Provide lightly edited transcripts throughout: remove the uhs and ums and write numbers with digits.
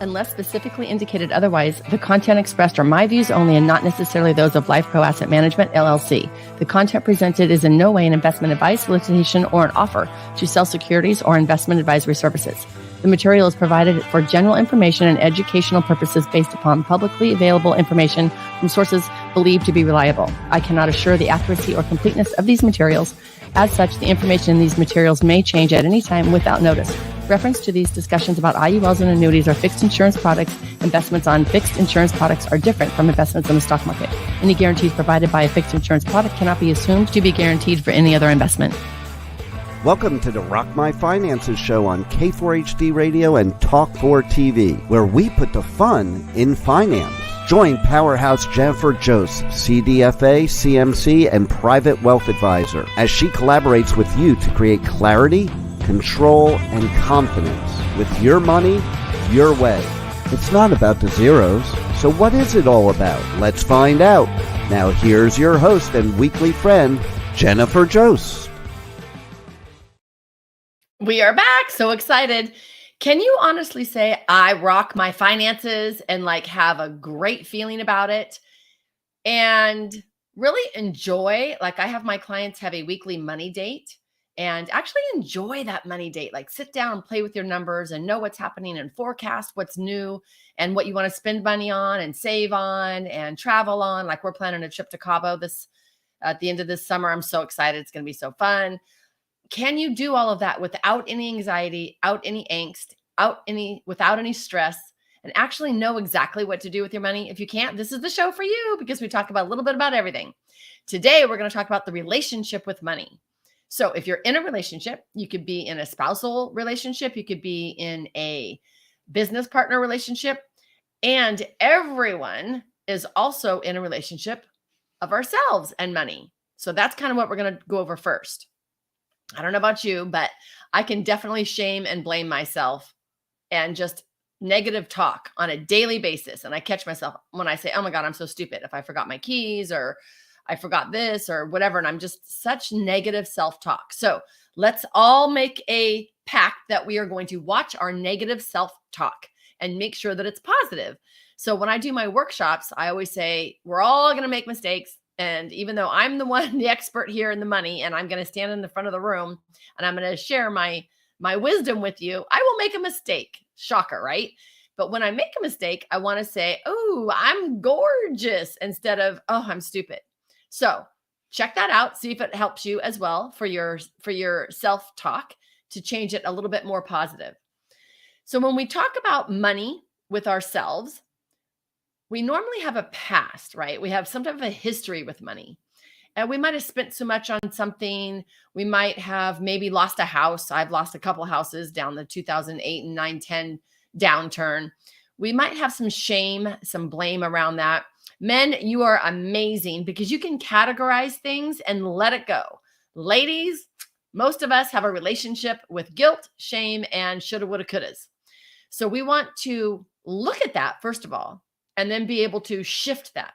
Unless specifically indicated otherwise, the content expressed are my views only and not necessarily those of Life Pro Asset Management, LLC. The content presented is in no way an investment advice, solicitation, or an offer to sell securities or investment advisory services. The material is provided for general information and educational purposes based upon publicly available information from sources believed to be reliable. I cannot assure the accuracy or completeness of these materials. As such, the information in these materials may change at any time without notice. Reference to these discussions about IULs and annuities or fixed insurance products. Investments on fixed insurance products are different from investments in the stock market. Any guarantees provided by a fixed insurance product cannot be assumed to be guaranteed for any other investment. Welcome to the Rock My Finances show on K4HD Radio and Talk4 TV, where we put the fun in finance. Join Powerhouse Jennifer Jose, CDFA, CMC, and Private Wealth Advisor, as she collaborates with you to create clarity, control, and confidence with your money, your way. It's not about the zeros, so what is it all about? Let's find out. Now here's your host and weekly friend, Jennifer Jose. We are back. So excited. Can you honestly say I rock my finances and have a great feeling about it and really enjoy? I have my clients have a weekly money date and actually enjoy that money date. Sit down and play with your numbers and know what's happening and forecast what's new and what you want to spend money on and save on and travel on. We're planning a trip to Cabo at the end of this summer. I'm so excited. It's going to be so fun. Can you do all of that without any anxiety, without any angst, without any stress, and actually know exactly what to do with your money? If you can't, this is the show for you, because we talk about a little bit about everything. Today, we're going to talk about the relationship with money. So if you're in a relationship, you could be in a spousal relationship, you could be in a business partner relationship, and everyone is also in a relationship of ourselves and money. So that's kind of what we're going to go over first. I don't know about you, but I can definitely shame and blame myself and just negative talk on a daily basis. And I catch myself when I say, oh my God, I'm so stupid. If I forgot my keys or I forgot this or whatever. And I'm just such negative self-talk. So let's all make a pact that we are going to watch our negative self-talk and make sure that it's positive. So when I do my workshops, I always say, we're all going to make mistakes. And even though I'm the expert here in the money, and I'm going to stand in the front of the room and I'm going to share my wisdom with you, I will make a mistake. Shocker, right? But when I make a mistake, I want to say, oh, I'm gorgeous instead of, oh, I'm stupid. So check that out. See if it helps you as well for your self-talk to change it a little bit more positive. So when we talk about money with ourselves, we normally have a past, right? We have some type of a history with money. And we might have spent so much on something. We might have maybe lost a house. I've lost a couple houses down the 2008 and 9-10 downturn. We might have some shame, some blame around that. Men, you are amazing because you can categorize things and let it go. Ladies, most of us have a relationship with guilt, shame, and shoulda, woulda, couldas. So we want to look at that, first of all, and then be able to shift that.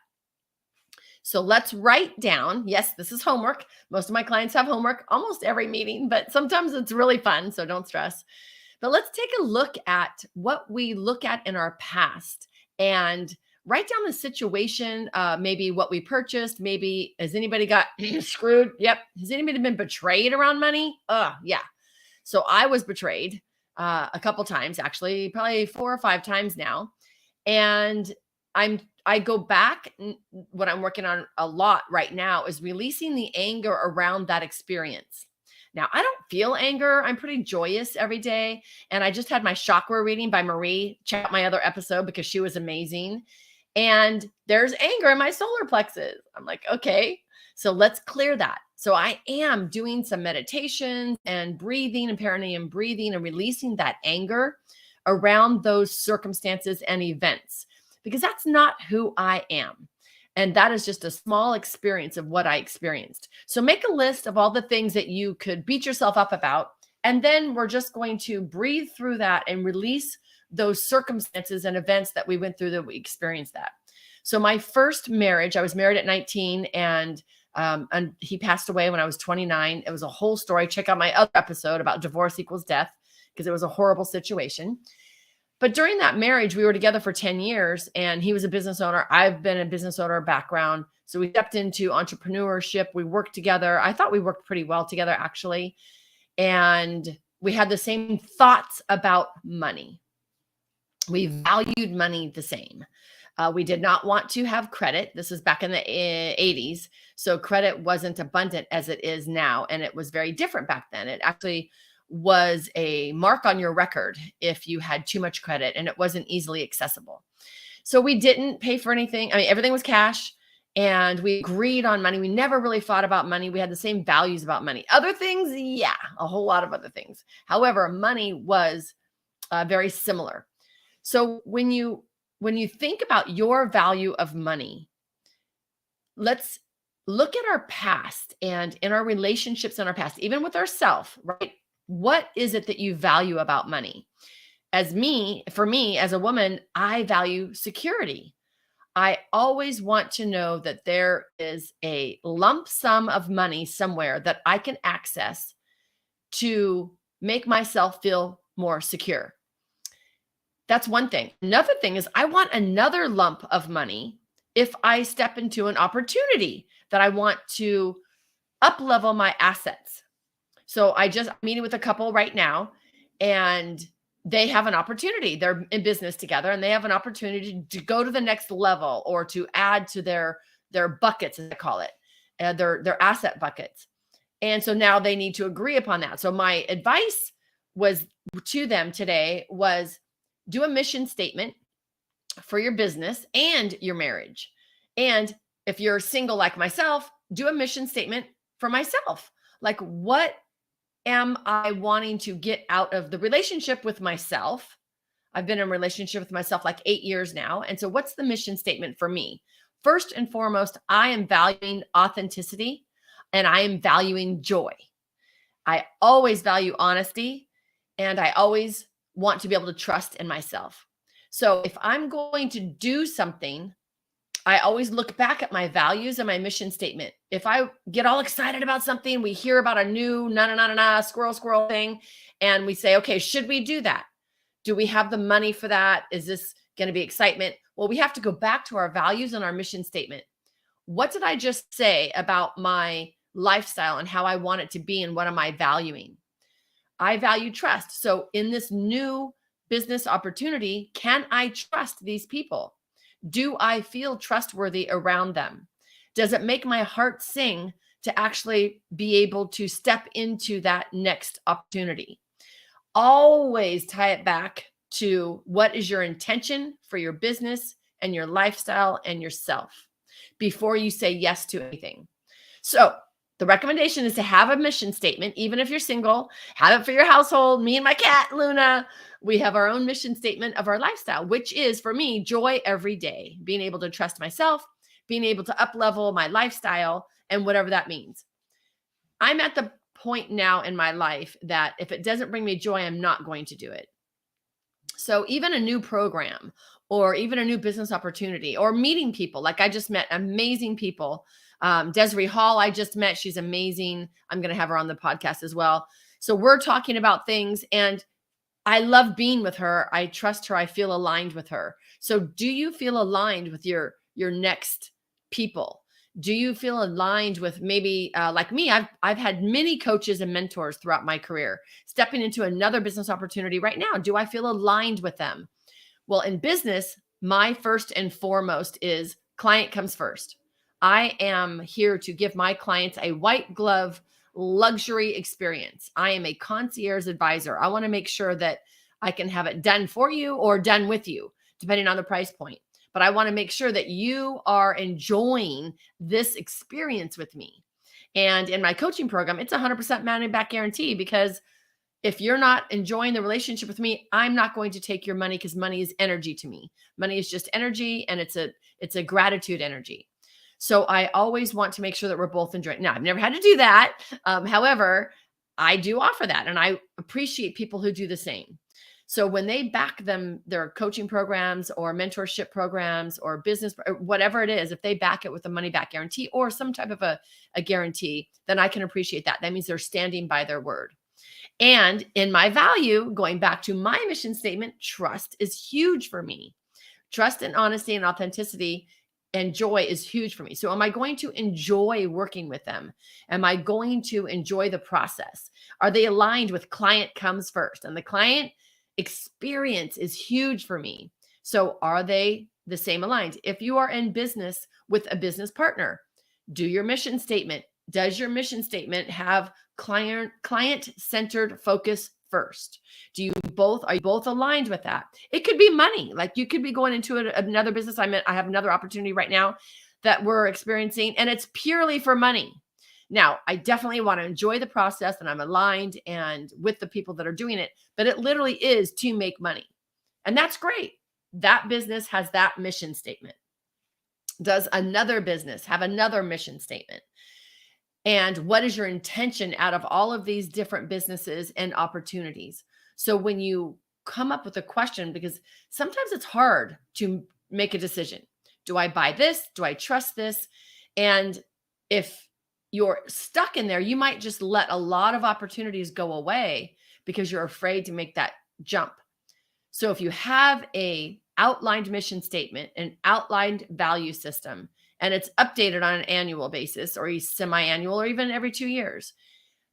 So let's write down. Yes, this is homework. Most of my clients have homework almost every meeting, but sometimes it's really fun, so don't stress. But let's take a look at what we look at in our past and write down the situation, maybe what we purchased. Maybe has anybody got screwed? Yep. Has anybody been betrayed around money? Yeah. So I was betrayed a couple times, actually, probably 4 or 5 times now. And I go back. What I'm working on a lot right now is releasing the anger around that experience. Now, I don't feel anger. I'm pretty joyous every day. And I just had my chakra reading by Marie. Check out my other episode because she was amazing. And there's anger in my solar plexus. I'm like, okay, so let's clear that. So I am doing some meditations and breathing and perineum breathing and releasing that anger around those circumstances and events, because that's not who I am. And that is just a small experience of what I experienced. So make a list of all the things that you could beat yourself up about. And then we're just going to breathe through that and release those circumstances and events that we went through that we experienced that. So my first marriage, I was married at 19 and he passed away when I was 29. It was a whole story. Check out my other episode about divorce equals death because it was a horrible situation. But during that marriage, we were together for 10 years and he was a business owner. I've been a business owner background. So we stepped into entrepreneurship. We worked together. I thought we worked pretty well together, actually. And we had the same thoughts about money. We valued money the same. We did not want to have credit. This is back in the 80s. So credit wasn't abundant as it is now. And it was very different back then. It actually was a mark on your record if you had too much credit, and it wasn't easily accessible. So we didn't pay for anything. I mean, everything was cash, and we agreed on money. We never really thought about money. We had the same values about money. Other things, yeah, a whole lot of other things. However, money was very similar. So when you think about your value of money, let's look at our past and in our relationships in our past, even with ourselves, right? What is it that you value about money? For me, as a woman, I value security. I always want to know that there is a lump sum of money somewhere that I can access to make myself feel more secure. That's one thing. Another thing is I want another lump of money if I step into an opportunity that I want to up level my assets. So I'm meeting with a couple right now, and they have an opportunity. They're in business together and they have an opportunity to go to the next level or to add to their buckets, as I call it, their asset buckets. And so now they need to agree upon that. So my advice was to them today was do a mission statement for your business and your marriage. And if you're single like myself, do a mission statement for myself. Like, what am I wanting to get out of the relationship with myself? I've been in a relationship with myself like 8 years now. And so what's the mission statement for me? First and foremost, I am valuing authenticity and I am valuing joy. I always value honesty, and I always want to be able to trust in myself. So if I'm going to do something, I always look back at my values and my mission statement. If I get all excited about something, we hear about a new squirrel thing, and we say, okay, should we do that? Do we have the money for that? Is this going to be excitement? Well, we have to go back to our values and our mission statement. What did I just say about my lifestyle and how I want it to be, and what am I valuing? I value trust. So in this new business opportunity, can I trust these people? Do I feel trustworthy around them? Does it make my heart sing to actually be able to step into that next opportunity? Always tie it back to what is your intention for your business and your lifestyle and yourself before you say yes to anything. So the recommendation is to have a mission statement, even if you're single, have it for your household. Me and my cat, Luna, we have our own mission statement of our lifestyle, which is, for me, joy every day, being able to trust myself, being able to up level my lifestyle, and whatever that means. I'm at the point now in my life that if it doesn't bring me joy, I'm not going to do it. So even a new program or even a new business opportunity or meeting people, like I just met amazing people. Desiree Hall, I just met. She's amazing. I'm going to have her on the podcast as well. So we're talking about things, and I love being with her. I trust her. I feel aligned with her. So do you feel aligned with your next people? Do you feel aligned with maybe like me? I've had many coaches and mentors throughout my career. Stepping into another business opportunity right now, do I feel aligned with them? Well, in business, my first and foremost is client comes first. I am here to give my clients a white glove luxury experience. I am a concierge advisor. I want to make sure that I can have it done for you or done with you, depending on the price point. But I want to make sure that you are enjoying this experience with me. And in my coaching program, it's 100% money back guarantee, because if you're not enjoying the relationship with me, I'm not going to take your money, because money is energy to me. Money is just energy, and it's a gratitude energy. So I always want to make sure that we're both enjoying. Now, I've never had to do that. However, I do offer that, and I appreciate people who do the same. So when they back their coaching programs or mentorship programs or business, or whatever it is, if they back it with a money back guarantee or some type of a guarantee, then I can appreciate that. That means they're standing by their word. And in my value, going back to my mission statement, trust is huge for me. Trust and honesty and authenticity and joy is huge for me. So, am I going to enjoy working with them? Am I going to enjoy the process? Are they aligned with client comes first? And the client experience is huge for me. So, are they the same aligned? If you are in business with a business partner, do your mission statement. Does your mission statement have client centered focus first? Are you both aligned with that? It could be money. Like you could be going into another business. I have another opportunity right now that we're experiencing, and it's purely for money. Now, I definitely want to enjoy the process and I'm aligned and with the people that are doing it, but it literally is to make money. And that's great. That business has that mission statement. Does another business have another mission statement? And what is your intention out of all of these different businesses and opportunities? So when you come up with a question, because sometimes it's hard to make a decision. Do I buy this? Do I trust this? And if you're stuck in there, you might just let a lot of opportunities go away because you're afraid to make that jump. So if you have a outlined mission statement, an outlined value system, and it's updated on an annual basis or a semi-annual or even every 2 years,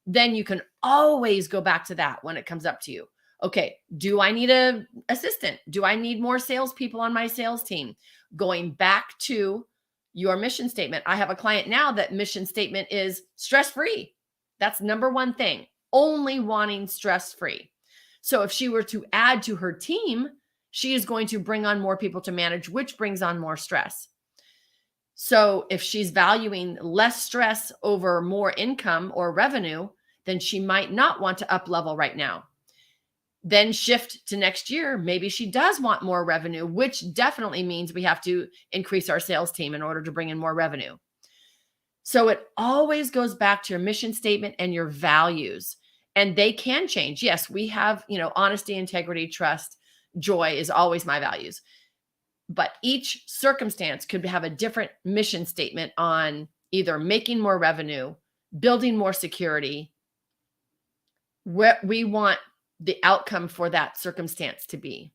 then you can always go back to that when it comes up to you. Okay, do I need an assistant? Do I need more salespeople on my sales team? Going back to your mission statement. I have a client now that mission statement is stress-free. That's number one thing, only wanting stress-free. So if she were to add to her team, she is going to bring on more people to manage, which brings on more stress. So if she's valuing less stress over more income or revenue, then she might not want to up level right now. Then shift to next year. Maybe she does want more revenue, which definitely means we have to increase our sales team in order to bring in more revenue. So it always goes back to your mission statement and your values, and they can change. Yes, we have, honesty, integrity, trust, joy is always my values. But each circumstance could have a different mission statement on either making more revenue, building more security, what we want the outcome for that circumstance to be.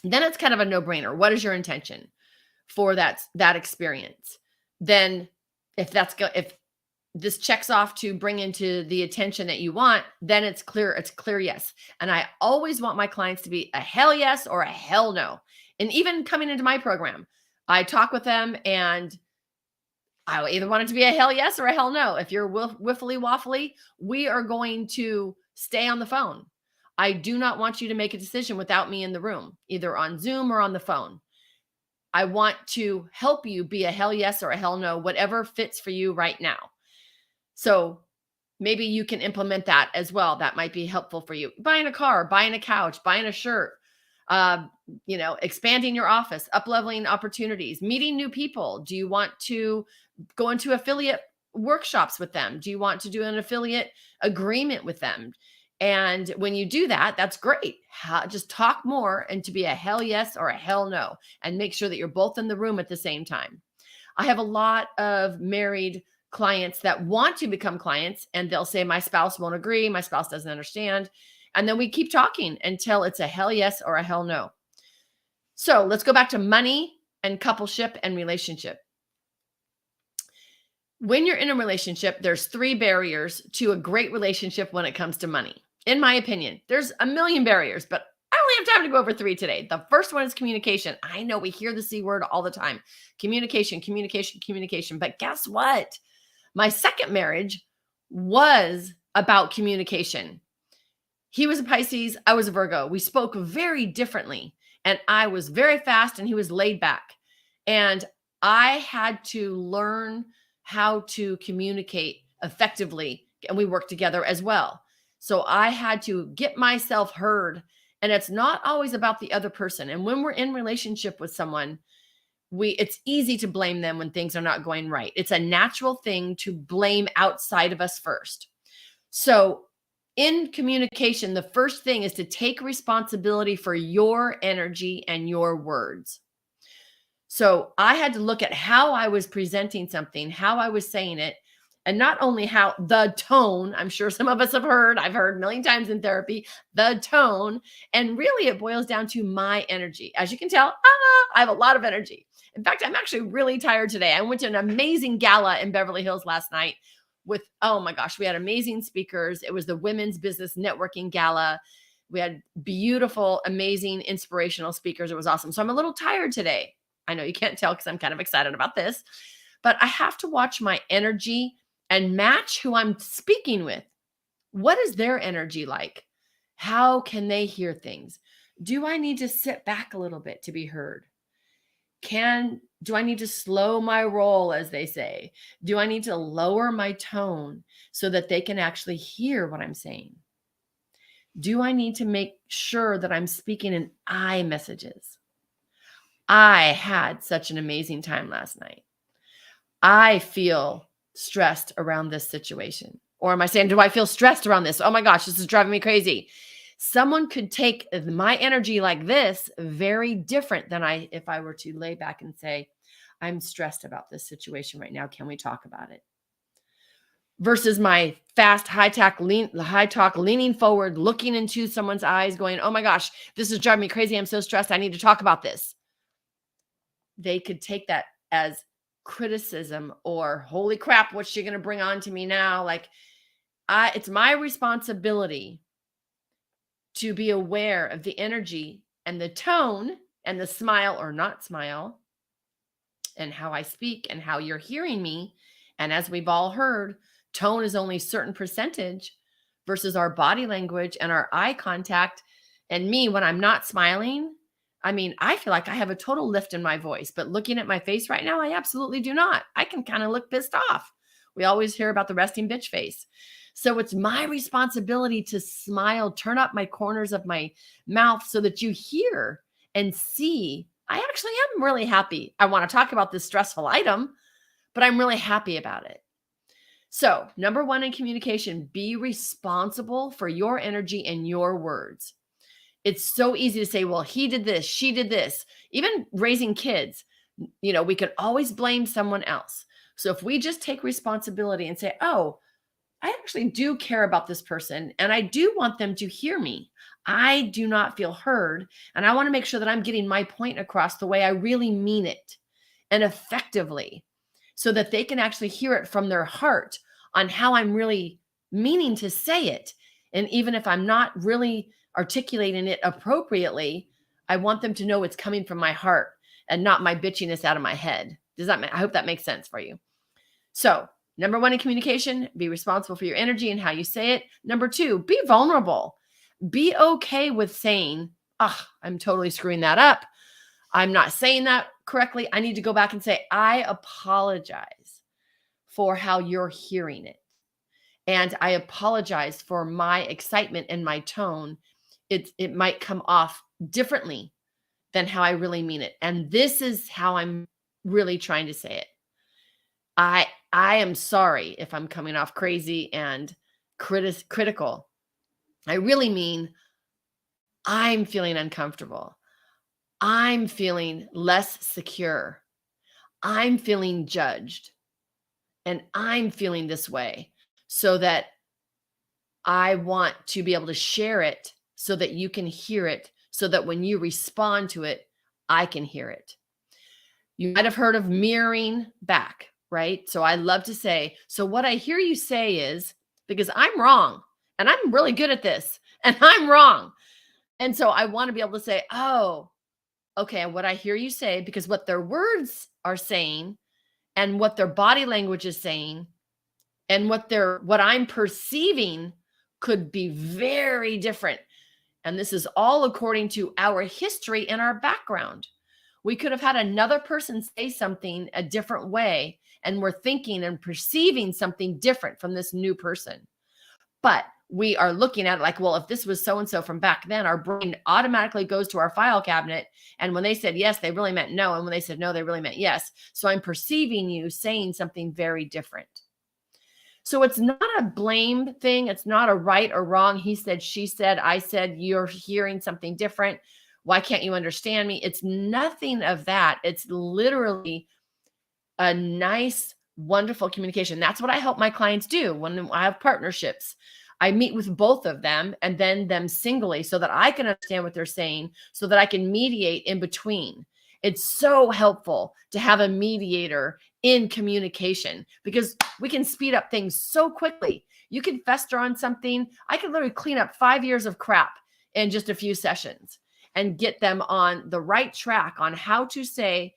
Then it's kind of a no-brainer. What is your intention for that experience? Then if this checks off to bring into the attention that you want, then it's clear yes. And I always want my clients to be a hell yes or a hell no. And even coming into my program, I talk with them and I either want it to be a hell yes or a hell no. If you're wiffly waffly, we are going to stay on the phone. I do not want you to make a decision without me in the room, either on Zoom or on the phone. I want to help you be a hell yes or a hell no, whatever fits for you right now. So maybe you can implement that as well. That might be helpful for you. Buying a car, buying a couch, buying a shirt, expanding your office, up-leveling opportunities, meeting new people. Do you want to go into affiliate workshops with them? Do you want to do an affiliate agreement with them? And when you do that, that's great. Just talk more and to be a hell yes or a hell no, and make sure that you're both in the room at the same time. I have a lot of married clients that want to become clients, and they'll say, my spouse won't agree. My spouse doesn't understand. And then we keep talking until it's a hell yes or a hell no. So let's go back to money and coupleship and relationship. When you're in a relationship, there's 3 barriers to a great relationship when it comes to money. In my opinion, there's a million barriers, but I only have time to go over 3 today. The first one is communication. I know we hear the C word all the time. Communication. But guess what? My second marriage was about communication. He was a Pisces. I was a Virgo. We spoke very differently, and I was very fast and he was laid back. And I had to learn how to communicate effectively, and we worked together as well. So I had to get myself heard, and it's not always about the other person. And when we're in relationship with someone, it's easy to blame them when things are not going right. It's a natural thing to blame outside of us first. So in communication, the first thing is to take responsibility for your energy and your words. So I had to look at how I was presenting something, how I was saying it, And not only how the tone, I'm sure some of us have heard, I've heard a million times in therapy, the tone. And really, it boils down to my energy. As you can tell, I have a lot of energy. In fact, I'm actually really tired today. I went to an amazing gala in Beverly Hills last night with, oh my gosh, we had amazing speakers. It was the Women's Business Networking Gala. We had beautiful, amazing, inspirational speakers. It was awesome. So I'm a little tired today. I know you can't tell because I'm kind of excited about this, but I have to watch my energy and match who I'm speaking with. What is their energy like? How can they hear things? Do I need to sit back a little bit to be heard? Do I need to slow my roll, as they say? Do I need to lower my tone so that they can actually hear what I'm saying? Do I need to make sure that I'm speaking in I messages? I had such an amazing time last night. I feel stressed around this situation. Or am I saying, do I feel stressed around this? Oh my gosh, this is driving me crazy. Someone could take my energy like this very different than if I were to lay back and say, I'm stressed about this situation right now. Can we talk about it? Versus my fast, high talk, leaning forward, looking into someone's eyes, going, oh my gosh, this is driving me crazy. I'm so stressed. I need to talk about this. They could take that as criticism or holy crap, what's she going to bring on to me now? It's my responsibility to be aware of the energy and the tone and the smile or not smile and how I speak and how you're hearing me. And as we've all heard, tone is only a certain percentage versus our body language and our eye contact. And me, when I'm not smiling, I mean, I feel like I have a total lift in my voice, but looking at my face right now, I absolutely do not. I can kind of look pissed off. We always hear about the resting bitch face. So it's my responsibility to smile, turn up my corners of my mouth so that you hear and see. I actually am really happy. I want to talk about this stressful item, but I'm really happy about it. So, number one in communication, be responsible for your energy and your words. It's so easy to say, well, he did this, she did this. Even raising kids, we can always blame someone else. So if we just take responsibility and say, oh, I actually do care about this person and I do want them to hear me. I do not feel heard. And I want to make sure that I'm getting my point across the way I really mean it and effectively so that they can actually hear it from their heart on how I'm really meaning to say it. And even if I'm not really articulating it appropriately, I want them to know it's coming from my heart and not my bitchiness out of my head. I hope that makes sense for you. So, number one in communication, be responsible for your energy and how you say it. Number two, be vulnerable. Be okay with saying, I'm totally screwing that up. I'm not saying that correctly. I need to go back and say, I apologize for how you're hearing it. And I apologize for my excitement and my tone. It might come off differently than how I really mean it. And this is how I'm really trying to say it. I am sorry if I'm coming off crazy and critical. I really mean I'm feeling uncomfortable. I'm feeling less secure. I'm feeling judged. And I'm feeling this way so that I want to be able to share it so that you can hear it, so that when you respond to it, I can hear it. You might have heard of mirroring back, right? So I love to say, so what I hear you say is, because I'm wrong and I'm really good at this and I'm wrong. And so I want to be able to say, oh, okay, what I hear you say, because what their words are saying and what their body language is saying and what I'm perceiving could be very different. And this is all according to our history and our background. We could have had another person say something a different way, and we're thinking and perceiving something different from this new person. But we are looking at it like, well, if this was so-and-so from back then, our brain automatically goes to our file cabinet. And when they said yes, they really meant no. And when they said no, they really meant yes. So I'm perceiving you saying something very different. So it's not a blame thing. It's not a right or wrong. He said, she said, I said, you're hearing something different. Why can't you understand me? It's nothing of that. It's literally a nice wonderful communication. That's what I help my clients do when I have partnerships. I meet with both of them and then them singly so that I can understand what they're saying so that I can mediate in between. It's so helpful to have a mediator in communication because we can speed up things so quickly. You can fester on something. I can literally clean up 5 years of crap in just a few sessions and get them on the right track on how to say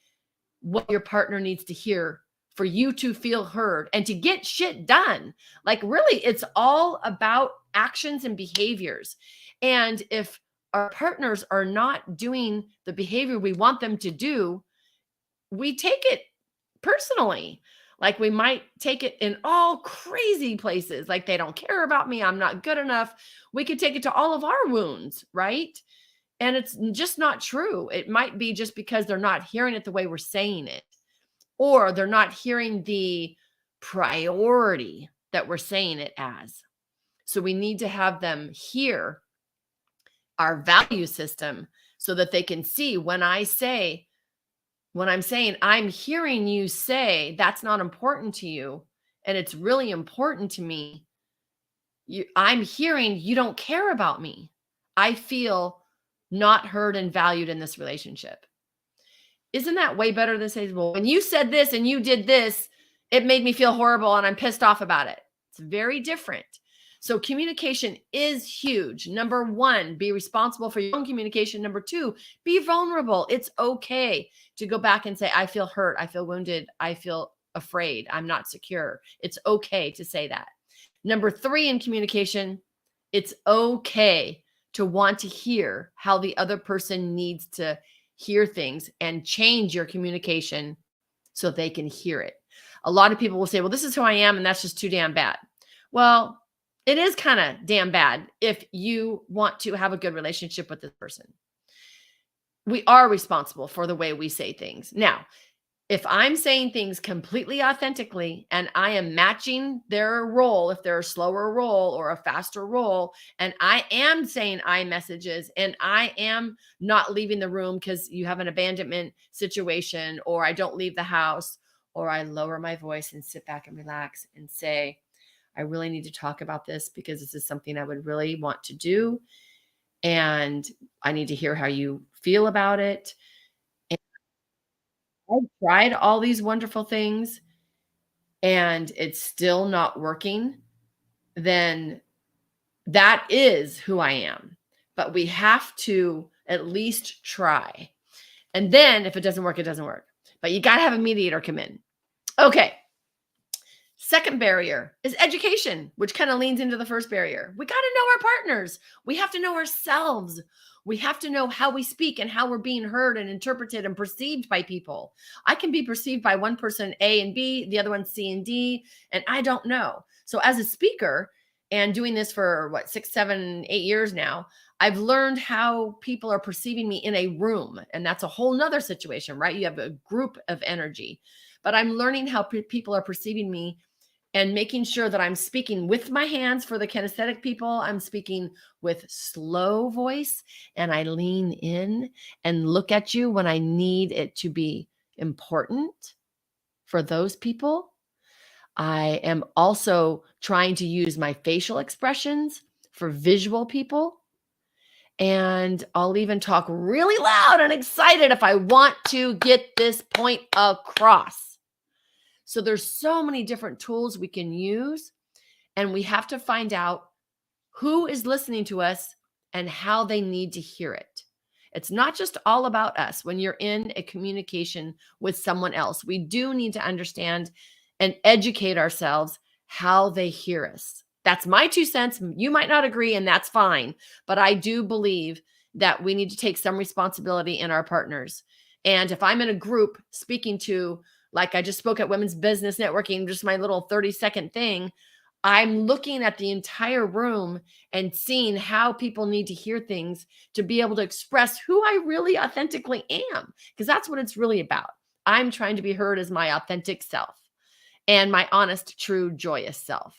what your partner needs to hear for you to feel heard and to get shit done. Like, really, it's all about actions and behaviors. And if our partners are not doing the behavior we want them to do, we take it personally. Like, we might take it in all crazy places, like they don't care about me, I'm not good enough. We could take it to all of our wounds, right? And it's just not true. It might be just because they're not hearing it the way we're saying it, or they're not hearing the priority that we're saying it as. So we need to have them hear our value system so that they can see when I'm saying, I'm hearing you say that's not important to you, and it's really important to me. I'm hearing you don't care about me. I feel not heard and valued in this relationship. Isn't that way better than saying, well, when you said this and you did this, it made me feel horrible and I'm pissed off about it? It's very different. So communication is huge. Number one, be responsible for your own communication. Number two, be vulnerable. It's okay to go back and say, I feel hurt. I feel wounded. I feel afraid. I'm not secure. It's okay to say that. Number three, in communication, it's okay to want to hear how the other person needs to hear things and change your communication so they can hear it. A lot of people will say, well, this is who I am, and that's just too damn bad. Well, it is kind of damn bad if you want to have a good relationship with this person. We are responsible for the way we say things. Now, if I'm saying things completely authentically and I am matching their role, if they're a slower role or a faster role, and I am saying I messages and I am not leaving the room because you have an abandonment situation, or I don't leave the house, or I lower my voice and sit back and relax and say, I really need to talk about this because this is something I would really want to do. And I need to hear how you feel about it. I've tried all these wonderful things and it's still not working, then that is who I am. But we have to at least try. And then if it doesn't work, it doesn't work. But you got to have a mediator come in. Okay. Second barrier is education, which kind of leans into the first barrier. We got to know our partners. We have to know ourselves. We have to know how we speak and how we're being heard and interpreted and perceived by people. I can be perceived by one person A and B, the other one C and D, and I don't know. So as a speaker and doing this for 6, 7, 8 years now, I've learned how people are perceiving me in a room. And that's a whole nother situation, right? You have a group of energy, but I'm learning how people are perceiving me and making sure that I'm speaking with my hands. For the kinesthetic people, I'm speaking with slow voice and I lean in and look at you when I need it to be important. For those people, I am also trying to use my facial expressions for visual people. And I'll even talk really loud and excited if I want to get this point across. So there's so many different tools we can use, and we have to find out who is listening to us and how they need to hear it. It's not just all about us. When you're in a communication with someone else, we do need to understand and educate ourselves how they hear us. That's my 2 cents. You might not agree, and that's fine. But I do believe that we need to take some responsibility in our partners. And if I'm in a group speaking to, like I just spoke at Women's Business Networking, just my little 30-second thing, I'm looking at the entire room and seeing how people need to hear things to be able to express who I really authentically am, because that's what it's really about. I'm trying to be heard as my authentic self and my honest, true, joyous self.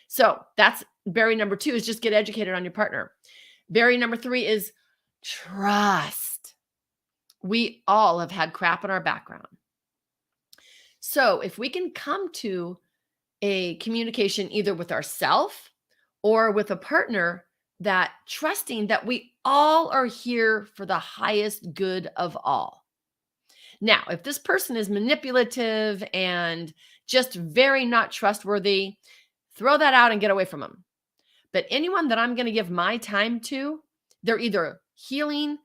So that's barrier number 2, is just get educated on your partner. Barrier number 3 is trust. We all have had crap in our background. So if we can come to a communication either with ourselves or with a partner, that trusting that we all are here for the highest good of all. Now, if this person is manipulative and just very not trustworthy, throw that out and get away from them. But anyone that I'm going to give my time to, they're either healing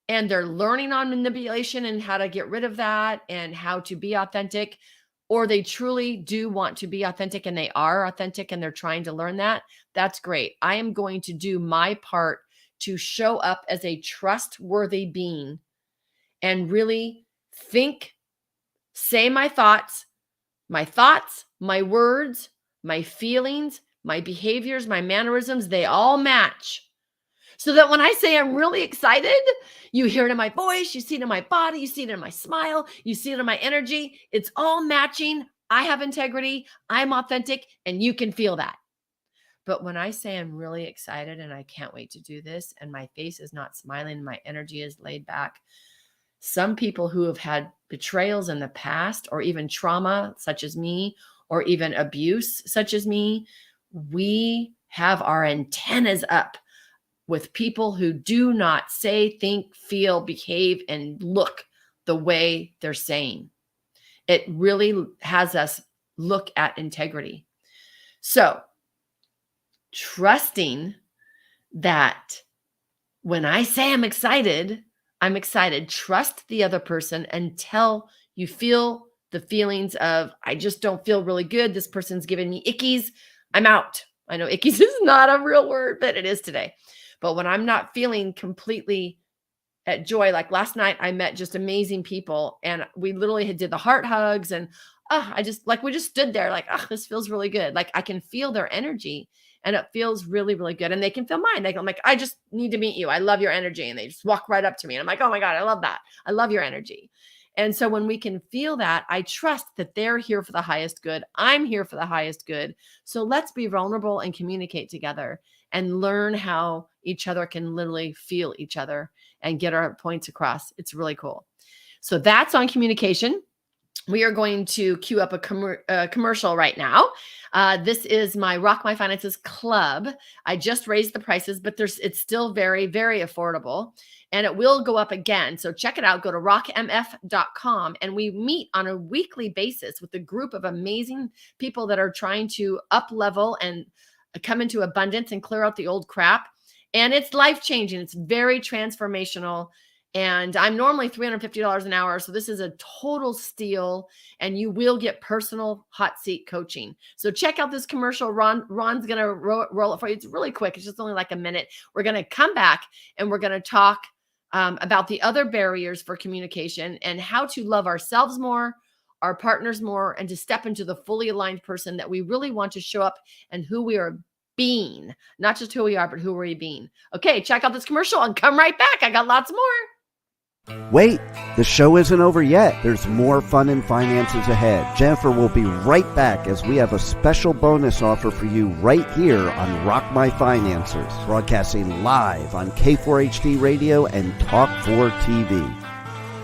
and they're learning on manipulation and how to get rid of that and how to be authentic, or they truly do want to be authentic and they are authentic and they're trying to learn that. That's great. I am going to do my part to show up as a trustworthy being and really think, say my thoughts, my words, my feelings, my behaviors, my mannerisms, they all match. So that when I say I'm really excited, you hear it in my voice, you see it in my body, you see it in my smile, you see it in my energy. It's all matching. I have integrity, I'm authentic, and you can feel that. But when I say I'm really excited and I can't wait to do this, and my face is not smiling, my energy is laid back, some people who have had betrayals in the past, or even trauma, such as me, or even abuse, such as me, we have our antennas up with people who do not say, think, feel, behave, and look the way they're saying. It really has us look at integrity. So, trusting that when I say I'm excited, I'm excited. Trust the other person until you feel the feelings of, I just don't feel really good. This person's giving me ickies. I'm out. I know ickies is not a real word, but it is today. But when I'm not feeling completely at joy, like last night, I met just amazing people and we literally did the heart hugs and we just stood there like, this feels really good. Like I can feel their energy and it feels really, really good. And they can feel mine. I'm like, I just need to meet you. I love your energy. And they just walk right up to me. And I'm like, oh my God, I love that. I love your energy. And so when we can feel that, I trust that they're here for the highest good. I'm here for the highest good. So let's be vulnerable and communicate together and learn how each other can literally feel each other and get our points across. It's really cool. So that's on communication. We are going to queue up a commercial right now. This is my Rock My Finances Club. I just raised the prices, but it's still very, very affordable. And it will go up again. So check it out. Go to rockmf.com. And we meet on a weekly basis with a group of amazing people that are trying to up level and come into abundance and clear out the old crap. And it's life-changing. It's very transformational. And I'm normally $350 an hour. So this is a total steal. And you will get personal hot seat coaching. So check out this commercial. Ron's going to roll it for you. It's really quick. It's just only like a minute. We're going to come back and we're going to talk about the other barriers for communication and how to love ourselves more, our partners more, and to step into the fully aligned person that we really want to show up and who we are being, not just who we are, but who we're being. Okay, check out this commercial and come right back. I got lots more. Wait, the show isn't over yet. There's more fun and finances ahead. Jennifer will be right back as we have a special bonus offer for you right here on Rock My Finances, broadcasting live on K4HD Radio and Talk 4 TV.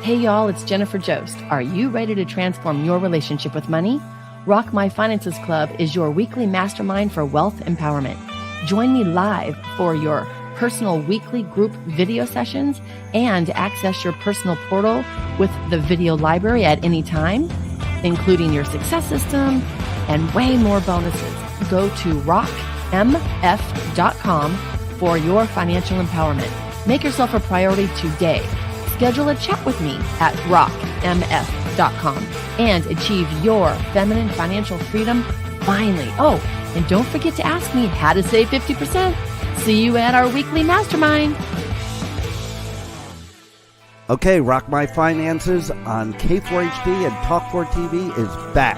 Hey y'all, it's Jennifer Jost. Are you ready to transform your relationship with money? Rock My Finances Club is your weekly mastermind for wealth empowerment. Join me live for your personal weekly group video sessions and access your personal portal with the video library at any time, including your success system and way more bonuses. Go to rockmf.com for your financial empowerment. Make yourself a priority today. Schedule a chat with me at rockmf.com and achieve your feminine financial freedom finally. Oh, and don't forget to ask me how to save 50%. See you at our weekly mastermind. Okay, Rock My Finances on K4HD and Talk 4 TV is back.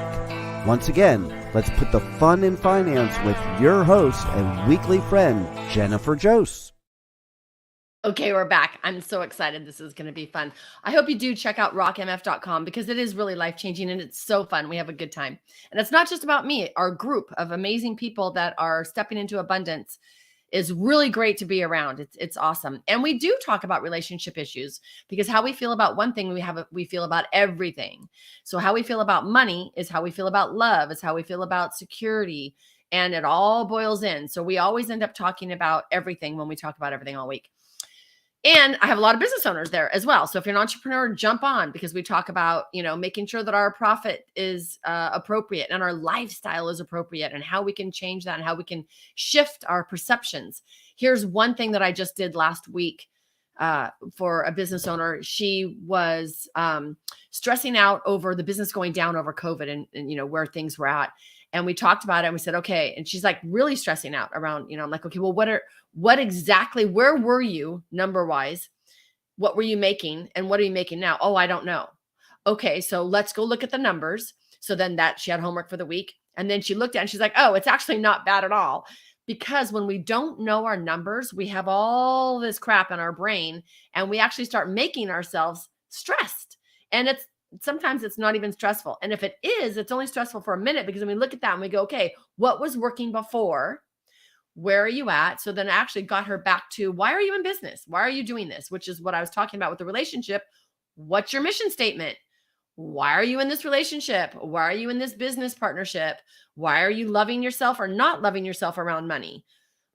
Once again, let's put the fun in finance with your host and weekly friend, Jennifer Jost. Okay, we're back. I'm so excited. This is going to be fun. I hope you do check out rockmf.com because it is really life-changing and it's so fun. We have a good time. And it's not just about me, our group of amazing people that are stepping into abundance is really great to be around. It's awesome. And we do talk about relationship issues because how we feel about one thing, we feel about everything. So how we feel about money is how we feel about love, is how we feel about security, and it all boils in. So we always end up talking about everything when we talk about everything all week. And I have a lot of business owners there as well. So if you're an entrepreneur, jump on, because we talk about, making sure that our profit is appropriate and our lifestyle is appropriate and how we can change that and how we can shift our perceptions. Here's one thing that I just did last week for a business owner. She was stressing out over the business going down over COVID and where things were at. And we talked about it and we said, okay. And she's like really stressing out around, I'm like, okay, well, what exactly, where were you number wise? What were you making? And what are you making now? Oh, I don't know. Okay. So let's go look at the numbers. So then she had homework for the week. And then she looked at it and she's like, oh, it's actually not bad at all. Because when we don't know our numbers, we have all this crap in our brain and we actually start making ourselves stressed. And sometimes it's not even stressful. And if it is, it's only stressful for a minute, because when we look at that and we go, okay, what was working before? Where are you at? So then I actually got her back to, why are you in business? Why are you doing this? Which is what I was talking about with the relationship. What's your mission statement? Why are you in this relationship? Why are you in this business partnership? Why are you loving yourself or not loving yourself around money?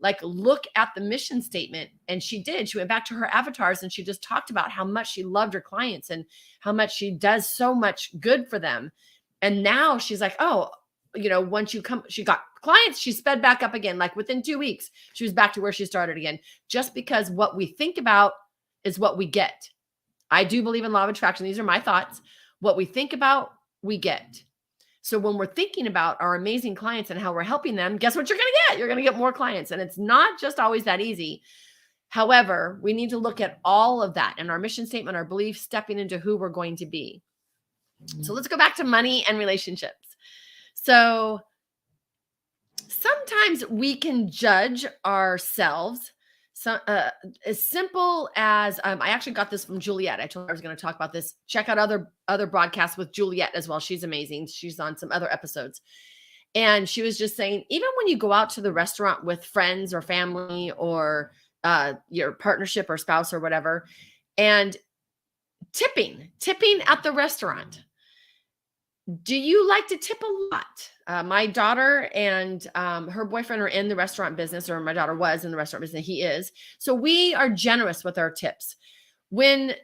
Like, look at the mission statement. And she did. She went back to her avatars and she just talked about how much she loved her clients and how much she does so much good for them. And now she's like, oh, once she got clients, she sped back up again. Like within 2 weeks, she was back to where she started again, just because what we think about is what we get. I do believe in law of attraction. These are my thoughts. What we think about, we get. So when we're thinking about our amazing clients and how we're helping them, guess what you're going to get? You're going to get more clients. And it's not just always that easy. However, we need to look at all of that and our mission statement, our beliefs, stepping into who we're going to be. So let's go back to money and relationships. So sometimes we can judge ourselves. So, as simple as I actually got this from Juliet. I told her I was going to talk about this. Check out other broadcasts with Juliet as well. She's amazing. She's on some other episodes. And she was just saying, even when you go out to the restaurant with friends or family or your partnership or spouse or whatever, and tipping at the restaurant. Do you like to tip a lot? My daughter and her boyfriend are in the restaurant business, or my daughter was in the restaurant business. He is. So we are generous with our tips. And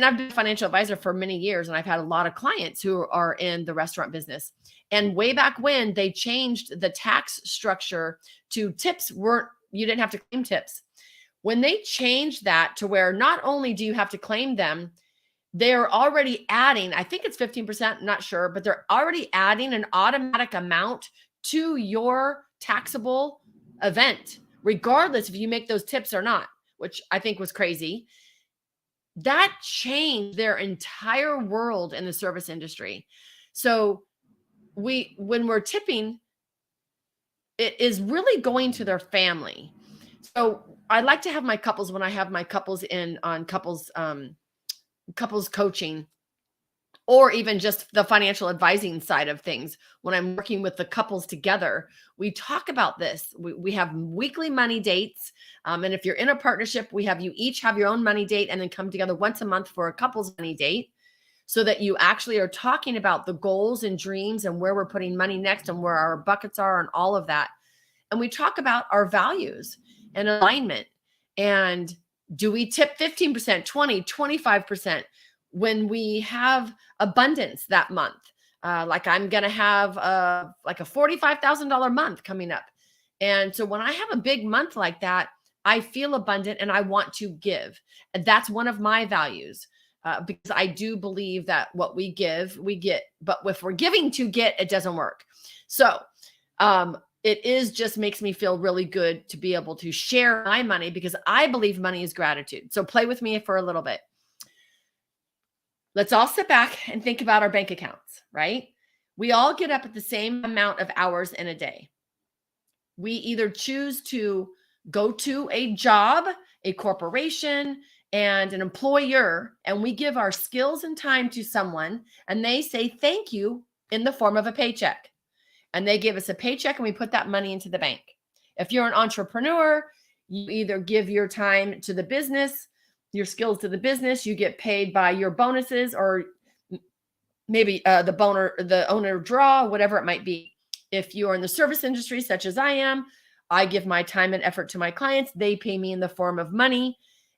I've been a financial advisor for many years, and I've had a lot of clients who are in the restaurant business. And way back when they changed the tax structure to tips you didn't have to claim tips. When they changed that to where not only do you have to claim them, they're already adding, I think it's 15%, I'm not sure, but they're already adding an automatic amount to your taxable event, regardless if you make those tips or not, which I think was crazy. That changed their entire world in the service industry. So when we're tipping, it is really going to their family. So I like to have my couples, when I have my couples in on couples coaching, or even just the financial advising side of things, when I'm working with the couples together, we talk about this. We have weekly money dates. And if you're in a partnership, you each have your own money date and then come together once a month for a couple's money date, so that you actually are talking about the goals and dreams and where we're putting money next and where our buckets are and all of that. And we talk about our values and alignment. And do we tip 15%, 20, 25% when we have abundance that month? Like I'm going to have like a $45,000 month coming up. And so when I have a big month like that, I feel abundant and I want to give. And that's one of my values, because I do believe that what we give, we get. But if we're giving to get, it doesn't work. So it just makes me feel really good to be able to share my money, because I believe money is gratitude. So play with me for a little bit. Let's all sit back and think about our bank accounts, right? We all get up at the same amount of hours in a day. We either choose to go to a job, a corporation, and an employer, and we give our skills and time to someone, and they say thank you in the form of a paycheck. And they give us a paycheck and we put that money into the bank. If you're an entrepreneur, You either give your time to the business, your skills to the business, you get paid by your bonuses, or maybe the owner draw, whatever it might be. If you're in the service industry, such as I am, I give my time and effort to my clients. They pay me in the form of money.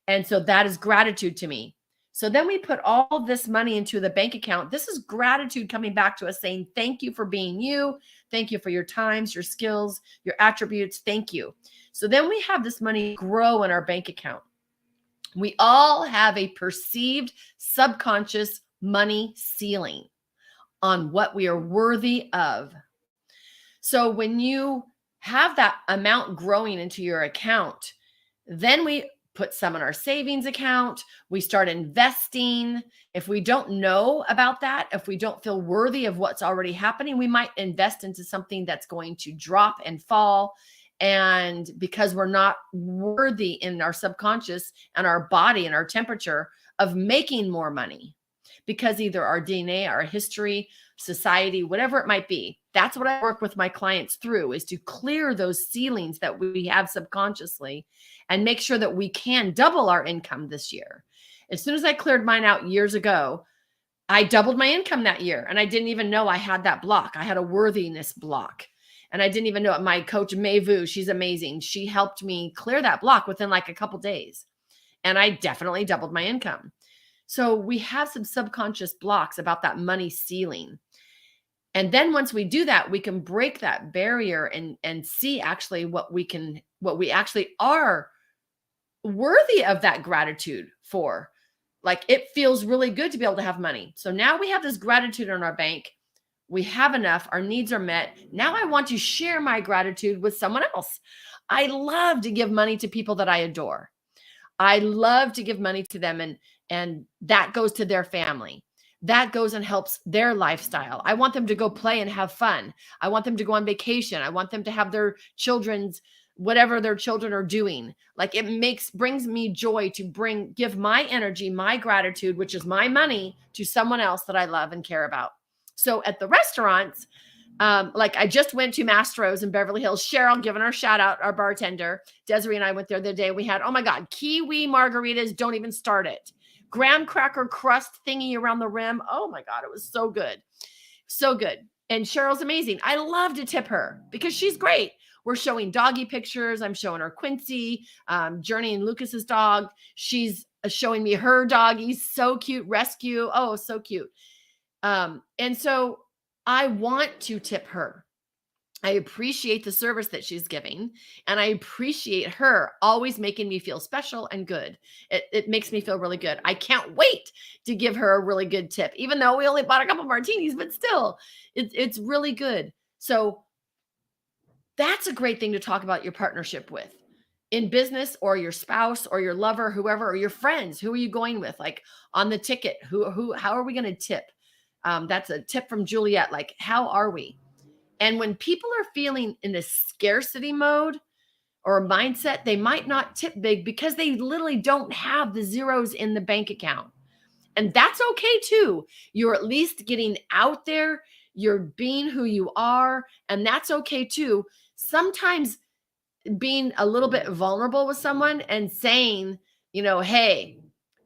And so that is gratitude to me. So then we put all this money into the bank account. This is gratitude coming back to us saying, thank you for being you. Thank you for your times, your skills, your attributes. Thank you. So then we have this money grow in our bank account. We all have a perceived subconscious money ceiling on what we are worthy of. So when you have that amount growing into your account, then we put some in our savings account. We start investing. If we don't know about that, if we don't feel worthy of what's already happening, we might invest into something that's going to drop and fall. And because we're not worthy in our subconscious and our body and our temperature of making more money, because either our DNA, our history, society, whatever it might be, that's what I work with my clients through, is to clear those ceilings that we have subconsciously and make sure that we can double our income this year. As soon as I cleared mine out years ago, I doubled my income that year, and I didn't even know I had that block. I had a worthiness block, and I didn't even know it. My coach, Mayvu, she's amazing. She helped me clear that block within like a couple days, and I definitely doubled my income. So we have some subconscious blocks about that money ceiling. And then once we do that, we can break that barrier and see actually what we actually are worthy of that gratitude for. Like, it feels really good to be able to have money. So now we have this gratitude in our bank. We have enough. Our needs are met. Now I want to share my gratitude with someone else. I love to give money to people that I adore. I love to give money to them, and that goes to their family. That goes and helps their lifestyle. I want them to go play and have fun. I want them to go on vacation. I want them to have their whatever their children are doing. Like, it brings me joy to give my energy, my gratitude, which is my money, to someone else that I love and care about. So at the restaurants, like I just went to Mastro's in Beverly Hills. Cheryl, giving our shout out, our bartender. Desiree and I went there the day we had, oh my God, kiwi margaritas. Don't even start it. Graham cracker crust thingy around the rim. Oh my God, it was so good. So good. And Cheryl's amazing. I love to tip her because she's great. We're showing doggy pictures. I'm showing her Quincy, Journey and Lucas's dog. She's showing me her dog. He's so cute. Rescue. Oh, so cute. And so I want to tip her. I appreciate the service that she's giving, and I appreciate her always making me feel special and good. It makes me feel really good. I can't wait to give her a really good tip, even though we only bought a couple martinis, but still, it's really good. So that's a great thing to talk about your partnership with in business, or your spouse or your lover, whoever, or your friends. Who are you going with? Like on the ticket, how are we going to tip? That's a tip from Juliet. Like, how are we? And when people are feeling in a scarcity mode or a mindset, they might not tip big because they literally don't have the zeros in the bank account. And that's okay too. You're at least getting out there. You're being who you are. And that's okay too. Sometimes being a little bit vulnerable with someone and saying, hey,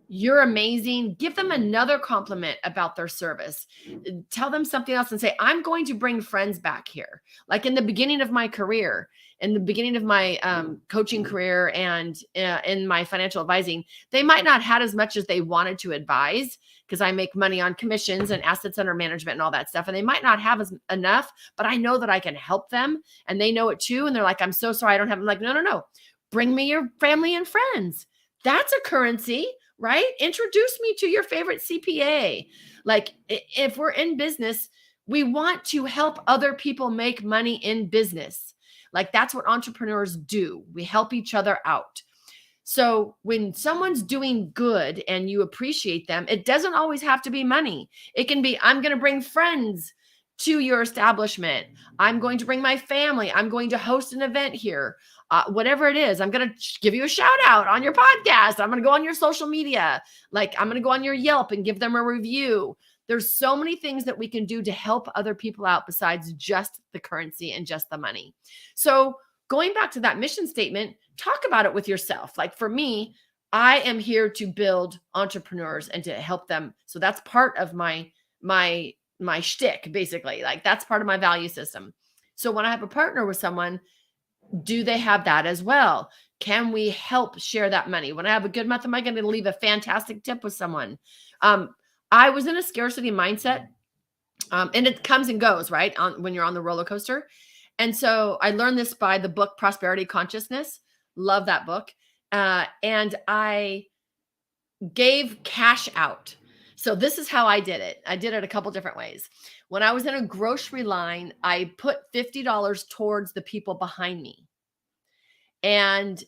you're amazing. Give them another compliment about their service. Tell them something else and say, I'm going to bring friends back here. Like in the beginning of my career, in the beginning of my coaching career and in my financial advising, they might not had as much as they wanted to advise because I make money on commissions and assets under management and all that stuff. And they might not have enough, but I know that I can help them and they know it too. And they're like, I'm so sorry I don't have. I'm like, no. Bring me your family and friends. That's a currency. Right? Introduce me to your favorite CPA. Like, if we're in business, we want to help other people make money in business. Like, that's what entrepreneurs do. We help each other out. So when someone's doing good and you appreciate them, it doesn't always have to be money. It can be, I'm going to bring friends to your establishment. I'm going to bring my family. I'm going to host an event here. Whatever it is, I'm going to give you a shout out on your podcast. I'm going to go on your social media. Like, I'm going to go on your Yelp and give them a review. There's so many things that we can do to help other people out besides just the currency and just the money. So going back to that mission statement, talk about it with yourself. Like for me, I am here to build entrepreneurs and to help them. So that's part of my shtick, basically. Like that's part of my value system. So when I have a partner with someone, do they have that as well? Can we help share that money? When I have a good month, am I going to leave a fantastic tip with someone? I was in a scarcity mindset, and it comes and goes, right? When you're on the roller coaster. And so I learned this by the book Prosperity Consciousness. Love that book. And I gave cash out. So this is how I did it. I did it a couple different ways. When I was in a grocery line, I put $50 towards the people behind me. And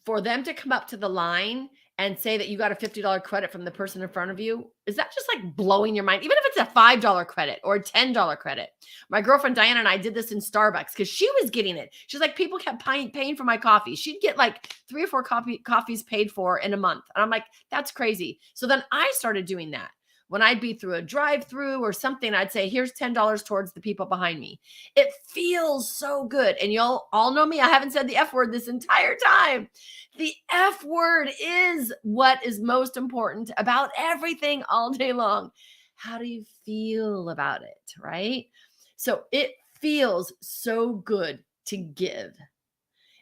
for them to come up to the line and say that you got a $50 credit from the person in front of you, is that just like blowing your mind? Even if it's a $5 credit or a $10 credit. My girlfriend Diana and I did this in Starbucks because she was getting it. She's like, people kept paying for my coffee. She'd get like 3 or 4 coffees paid for in a month. And I'm like, that's crazy. So then I started doing that. When I'd be through a drive-through or something, I'd say, here's $10 towards the people behind me. It feels so good. And y'all all know me. I haven't said the F word this entire time. The F word is what is most important about everything all day long. How do you feel about it, right? So it feels so good to give.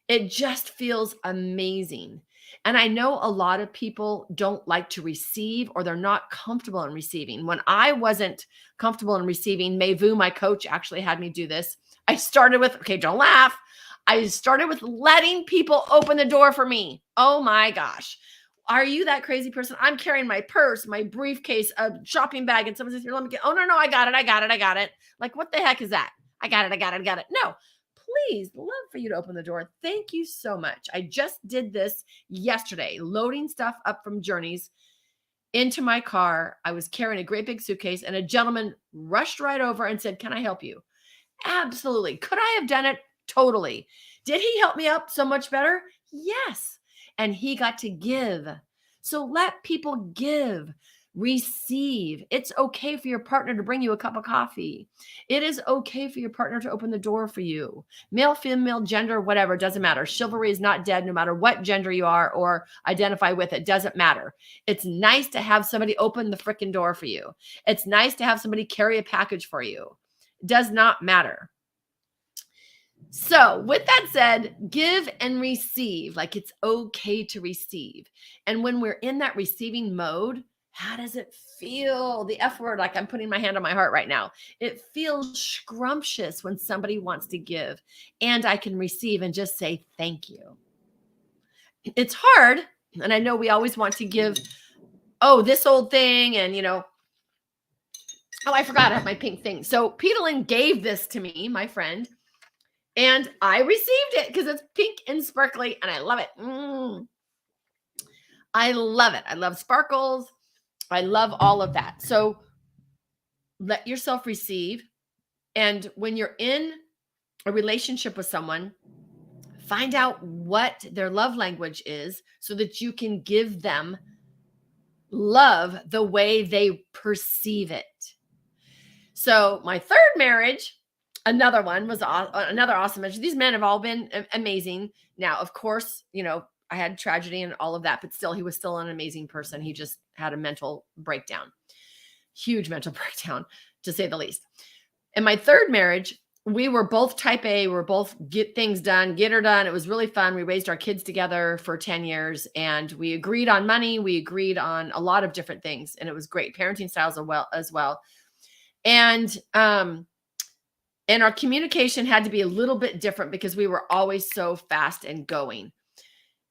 It just feels amazing. And I know a lot of people don't like to receive, or they're not comfortable in receiving. When I wasn't comfortable in receiving, Mayvu, my coach, actually had me do this. I started with, okay, don't laugh. I started with letting people open the door for me. Oh my gosh. Are you that crazy person? I'm carrying my purse, my briefcase, a shopping bag, and someone says, here, let me get, oh, no, I got it. Like, what the heck is that? I got it. No. Please, love for you to open the door. Thank you so much. I just did this yesterday, loading stuff up from Journeys into my car. I was carrying a great big suitcase, and a gentleman rushed right over and said, can I help you? Absolutely. Could I have done it? Totally. Did he help me out so much better? Yes. And he got to give. So let people give. Receive. It's okay for your partner to bring you a cup of coffee. It is okay for your partner to open the door for you. Male, female, gender, whatever, doesn't matter. Chivalry is not dead no matter what gender you are or identify with. It doesn't matter. It's nice to have somebody open the freaking door for you. It's nice to have somebody carry a package for you. It does not matter. So with that said, give and receive. Like it's okay to receive. And when we're in that receiving mode, how does it feel? The F word, like I'm putting my hand on my heart right now. It feels scrumptious when somebody wants to give and I can receive and just say thank you. It's hard. And I know we always want to give, oh, this old thing. And, oh, I forgot I have my pink thing. So Petalyn gave this to me, my friend, and I received it because it's pink and sparkly and I love it. I love it. I love sparkles. I love all of that. So let yourself receive. And when you're in a relationship with someone, find out what their love language is so that you can give them love the way they perceive it. So my third marriage, another one, was another awesome marriage. These men have all been amazing. Now, of course, I had tragedy and all of that, but still, he was still an amazing person. He just had a mental breakdown, huge mental breakdown, to say the least. In my third marriage, we were both type A. We were both get things done, get her done. It was really fun. We raised our kids together for 10 years and we agreed on money. We agreed on a lot of different things and it was great. Parenting styles as well. And our communication had to be a little bit different because we were always so fast and going.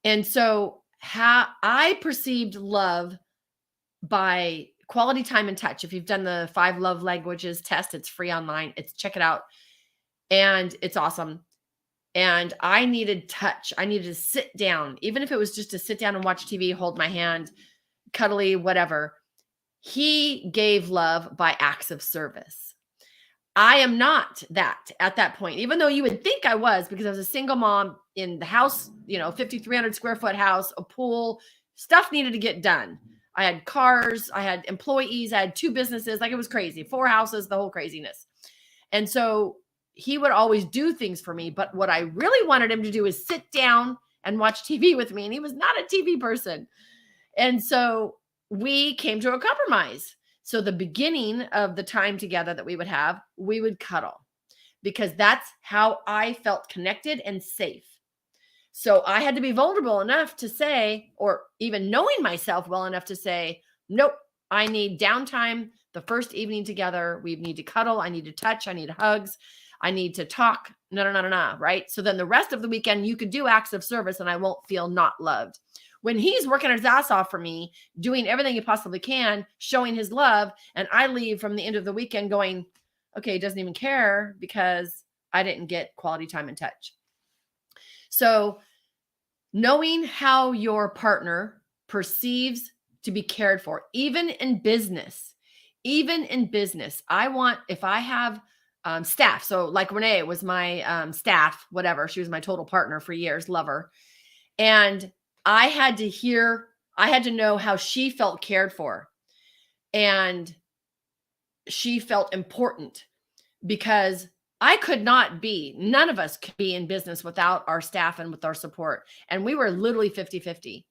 And so how I perceived love by quality time and touch. If you've done the 5 love languages test, it's free online. Check it out. And it's awesome. And I needed touch. I needed to sit down, even if it was just to sit down and watch TV, hold my hand, cuddly, whatever. He gave love by acts of service. I am not that at that point, even though you would think I was, because I was a single mom in the house, 5,300 square foot house, a pool, stuff needed to get done. I had cars, I had employees, I had 2 businesses, like it was crazy, 4 houses, the whole craziness. And so he would always do things for me, but what I really wanted him to do is sit down and watch TV with me. And he was not a TV person. And so we came to a compromise. So the beginning of the time together that we would cuddle, because that's how I felt connected and safe. So I had to be vulnerable enough to say, or even knowing myself well enough to say, nope, I need downtime. The first evening together, we need to cuddle. I need to touch. I need hugs. I need to talk. No, right? So then the rest of the weekend, you could do acts of service and I won't feel not loved. When he's working his ass off for me, doing everything he possibly can, showing his love, and I leave from the end of the weekend going, okay, he doesn't even care because I didn't get quality time and touch. So knowing how your partner perceives to be cared for, even in business, I want, if I have staff, so like Renee was my staff, whatever, she was my total partner for years, love her. And I had to know how she felt cared for. And she felt important because none of us could be in business without our staff and with our support. And we were literally 50-50.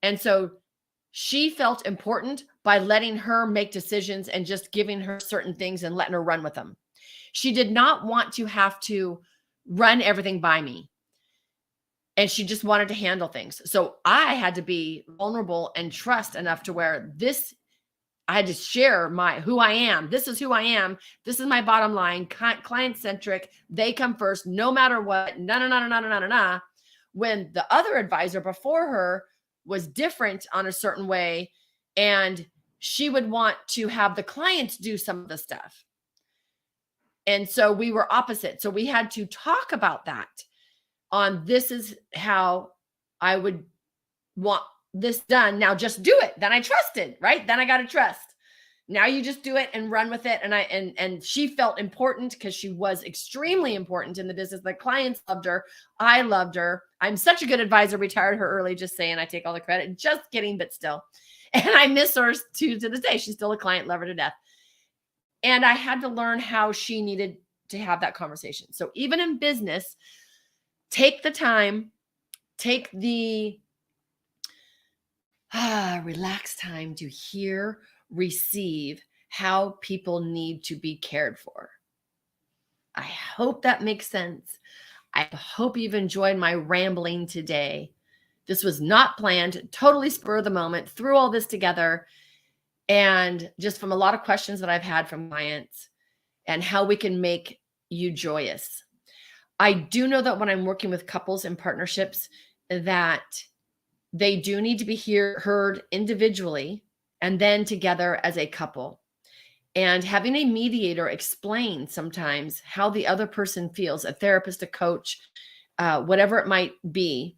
And so she felt important by letting her make decisions and just giving her certain things and letting her run with them. She did not want to have to run everything by me. And she just wanted to handle things. So I had to be vulnerable and trust enough to where I had to share who I am. This is who I am. This is my bottom line, client centric. They come first, no matter what. No. When the other advisor before her was different on a certain way, and she would want to have the clients do some of the stuff. And so we were opposite. So we had to talk about that. This is how I would want this done. Now just do it. Then I trusted, right? Then I got to trust. Now you just do it and run with it. And she felt important because she was extremely important in the business. The clients loved her. I loved her. I'm such a good advisor, retired her early, just saying, I take all the credit, just kidding, but still. And I miss her to this day. She's still a client, love her to death. And I had to learn how she needed to have that conversation. So even in business, take the time, take the relaxed time to hear, receive how people need to be cared for. I hope that makes sense. I hope you've enjoyed my rambling today. This was not planned, totally spur of the moment, threw all this together, and just from a lot of questions that I've had from clients and how we can make you joyous. I do know that when I'm working with couples and partnerships, that they do need to be heard individually and then together as a couple. And having a mediator explain sometimes how the other person feels, a therapist, a coach, whatever it might be,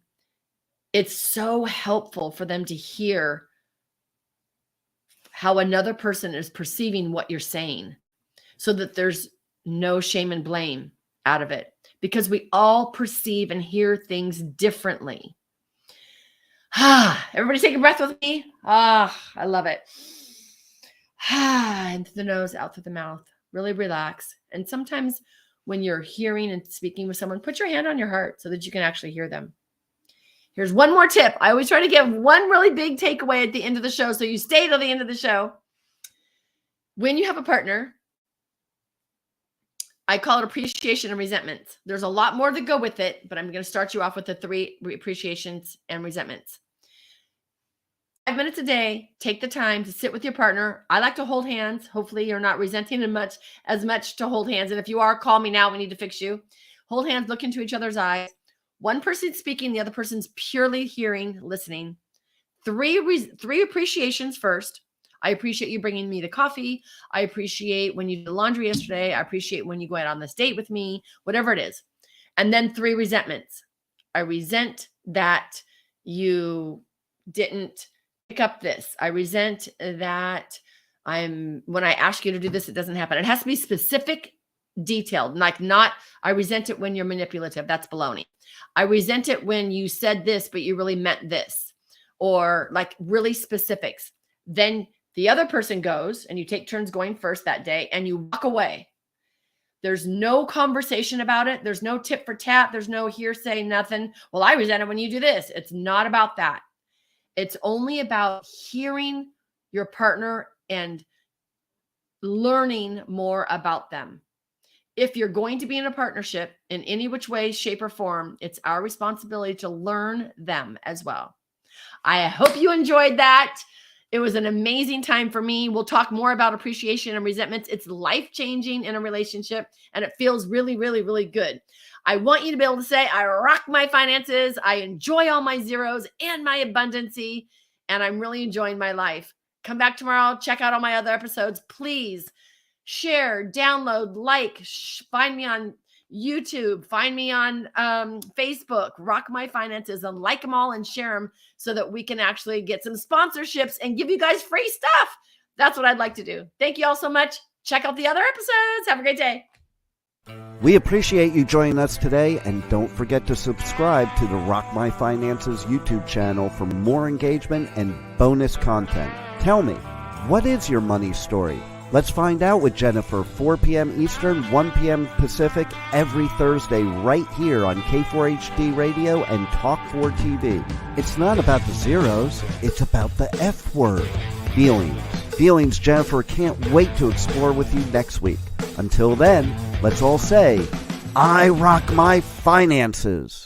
it's so helpful for them to hear how another person is perceiving what you're saying so that there's no shame and blame out of it, because we all perceive and hear things differently. Everybody take a breath with me. I love it. In through the nose, out through the mouth. Really relax. And sometimes when you're hearing and speaking with someone, put your hand on your heart so that you can actually hear them. Here's one more tip. I always try to give one really big takeaway at the end of the show, so you stay till the end of the show. When you have a partner, I call it appreciation and resentment. There's a lot more that go with it, but I'm going to start you off with the 3 appreciations and resentments. 5 minutes a day, take the time to sit with your partner. I like to hold hands. Hopefully you're not resenting as much to hold hands. And if you are, call me now. We need to fix you. Hold hands, look into each other's eyes. One person's speaking, the other person's purely hearing, listening. 3 appreciations first. I appreciate you bringing me the coffee. I appreciate when you did the laundry yesterday. I appreciate when you go out on this date with me, whatever it is. And then 3 resentments. I resent that you didn't pick up this. I resent that when I ask you to do this, it doesn't happen. It has to be specific, detailed, like not, I resent it when you're manipulative. That's baloney. I resent it when you said this, but you really meant this, or like really specifics. Then the other person goes and you take turns going first that day and you walk away. There's no conversation about it. There's no tip for tat. There's no hearsay, nothing. Well, I resent it when you do this. It's not about that. It's only about hearing your partner and learning more about them. If you're going to be in a partnership in any which way, shape, or form, it's our responsibility to learn them as well. I hope you enjoyed that. It was an amazing time for me. We'll talk more about appreciation and resentments. It's life-changing in a relationship, and it feels really, really, really good. I want you to be able to say, I rock my finances. I enjoy all my zeros and my abundancy, and I'm really enjoying my life. Come back tomorrow. Check out all my other episodes. Please share, download, like, find me on YouTube, find me on Facebook, Rock My Finances, and like them all and share them so that we can actually get some sponsorships and give you guys free stuff. That's what I'd like to do. Thank you all so much. Check out the other episodes. Have a great day. We appreciate you joining us today, and don't forget to subscribe to the Rock My Finances YouTube channel for more engagement and bonus content. Tell me, what is your money story? Let's find out with Jennifer, 4 p.m. Eastern, 1 p.m. Pacific, every Thursday right here on K4HD Radio and Talk4 TV. It's not about the zeros, it's about the F word, feelings. Feelings Jennifer can't wait to explore with you next week. Until then, let's all say, I rock my finances.